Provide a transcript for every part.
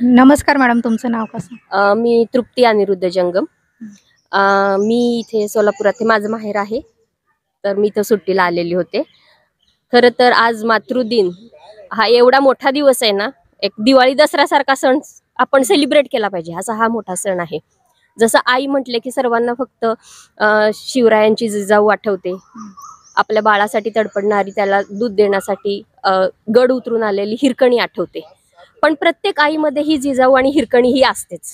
नमस्कार मॅडम, तुमचं नाव कसं? मी तृप्ती अनिरुद्ध जंगम. मी इथे सोलापुरात माझं माहेर आहे, तर मी इथं सुट्टीला आलेली होते. खरं तर आज मातृदिन हा एवढा मोठा दिवस आहे ना, एक दिवाळी दसरा सारखा सण आपण सेलिब्रेट केला पाहिजे, असा हा मोठा सण आहे. जसं आई म्हटले की सर्वांना फक्त शिवरायांची जिजाऊ आठवते, आपल्या बाळासाठी तडपडणारी, त्याला दूध देण्यासाठी गड उतरून आलेली हिरकणी आठवते. पण प्रत्येक आईमध्ये ही जिजाऊ आणि हिरकणी ही असतेच,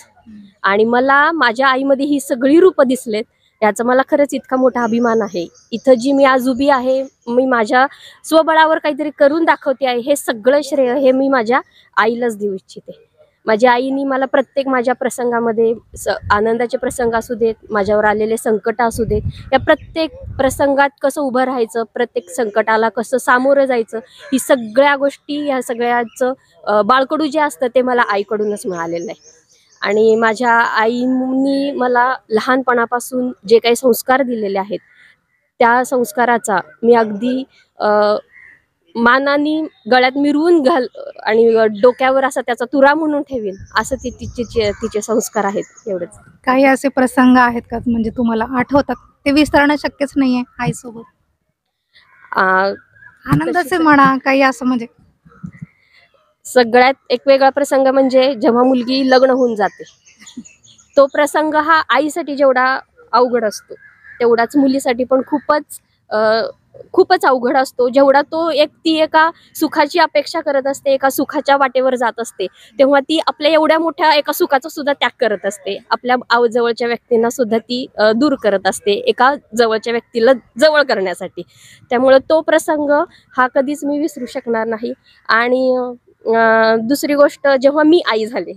आणि मला माझ्या आईमध्ये ही सगळी रूपं दिसलेत, याचा मला खरंच इतका मोठा अभिमान आहे. इथं जी मी आज उभी आहे, मी माझ्या स्वबळावर काहीतरी करून दाखवते आहे, हे सगळं श्रेय हे मी माझ्या आईलाच देऊ इच्छिते. माझ्या आईनी मला प्रत्येक माझ्या प्रसंगामध्ये, आनंदाचे प्रसंग असू देत, माझ्यावर आलेले संकट असू देत, या प्रत्येक प्रसंगात कसं उभं राहायचं, प्रत्येक संकटाला कसं सामोरं जायचं, ही सगळ्या गोष्टी, या सगळ्याचं बाळकडू जे असतं ते मला आईकडूनच मिळालेलं आहे. आणि माझ्या आईनी मला लहानपणापासून जे काही संस्कार दिलेले आहेत, त्या संस्काराचा मी अगदी मानाने गळ्यात मिरवून घाल आणि डोक्यावर असा त्याचा तुरा म्हणून ठेवीन, असं तिचे संस्कार आहेत. एवढंच. काही असे प्रसंग आहेत का म्हणजे तुम्हाला आठवतात, ते विसरणं शक्यच नाहीये आईसोबत? आनंदाचे म्हणा, काही असं म्हणजे सगळ्यात एक वेगळा प्रसंग म्हणजे जेव्हा मुलगी लग्न होऊन जाते, तो प्रसंग हा आईसाठी जेवढा अवघड असतो, तेवढाच मुलीसाठी पण खूपच अवघड असतो. जेवढा ती एका सुखाची अपेक्षा करत असते, एका सुखाच्या वाटेवर जात असते, तेव्हा ती आपल्या एवढ्या मोठ्या एका सुखाचा सुद्धा त्याग करत असते. आपल्या जवळच्या व्यक्तींना सुद्धा ती दूर करत असते, एका जवळच्या व्यक्तीला जवळ करण्यासाठी. त्यामुळे तो प्रसंग हा कधीच मी विसरू शकणार नाही. आणि दुसरी गोष्ट, जेव्हा मी आई झाले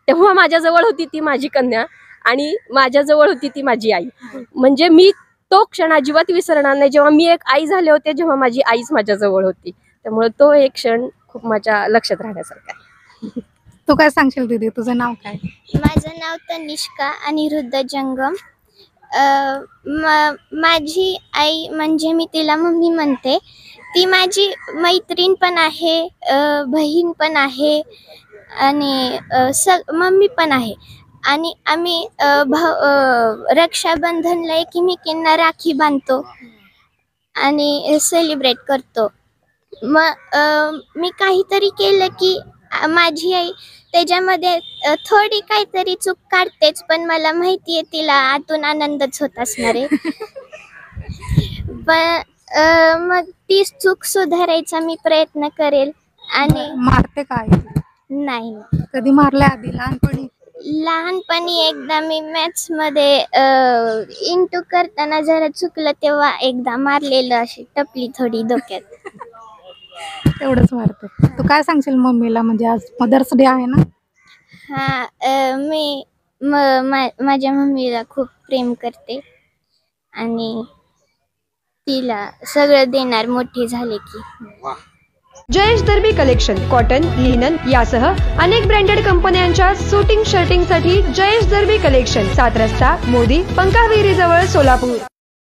तेव्हा माझ्याजवळ होती ती माझी कन्या, आणि माझ्याजवळ होती ती माझी आई. म्हणजे मी तो क्षण अजिबात विसरणार नाही, जेव्हा मी एक आई झाले होते, जेव्हा माझी आईच माझ्याजवळ होती. त्यामुळे तो एक क्षण खूप माझ्या लक्षात राहण्यासारखा आहे. तू काय सांगशील दीदी, तुझं नाव काय? माझं नाव तनिष्का अनिरुद्ध जंगम. माझी आई म्हणजे मी तिला मम्मी म्हणते. ती माझी मैत्रीण पण आहे, बहीण पण आहे, आणि मम्मी पण आहे. आणि आम्ही रक्षाबंधनला एकमेकींना राखी बांधतो आणि सेलिब्रेट करतो. मी काहीतरी केलं की माझी आई त्याच्यामध्ये थोडी काहीतरी चूक काढतेच, पण मला माहिती आहे तिला आतून आनंदच होत असणार आहे. पण मग ती चूक सुधारायचा मी प्रयत्न करेल. आणि मारते काय? नाही. कधी मारले आधी लहानपणी एकदा मी मॅथ्स मध्ये इंटू करताना जरा चुकलं, तेव्हा एकदा मारलेलं, अशी टपली थोडी डोक्यात. तेवढंच मारते. तू काय सांगशील मम्मीला, म्हणजे आज मदर्स डे आहे ना? मी माझ्या मम्मीला खूप प्रेम करते आणि तिला सगळं देणार मोठी झाले की. जयेश दर्बी कलेक्शन कॉटन, लिनन यासह अनेक ब्रँडेड कंपन्यांच्या सूटिंग शर्टिंगसाठी जयेश दर्बी कलेक्शन, 7 रस्ता मोदी, पंकाविरी जवळ, सोलापुर.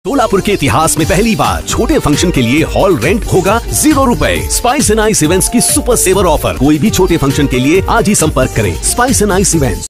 सोलापुर के इतिहास में पहली बार छोटे फंक्शन के लिए हॉल रेंट होगा 0 रुपए। स्पाइस एंड आइस इवेंट्स की सुपर सेवर ऑफर। कोई भी छोटे फंक्शन के लिए आज ही संपर्क करें। Spice end ice events.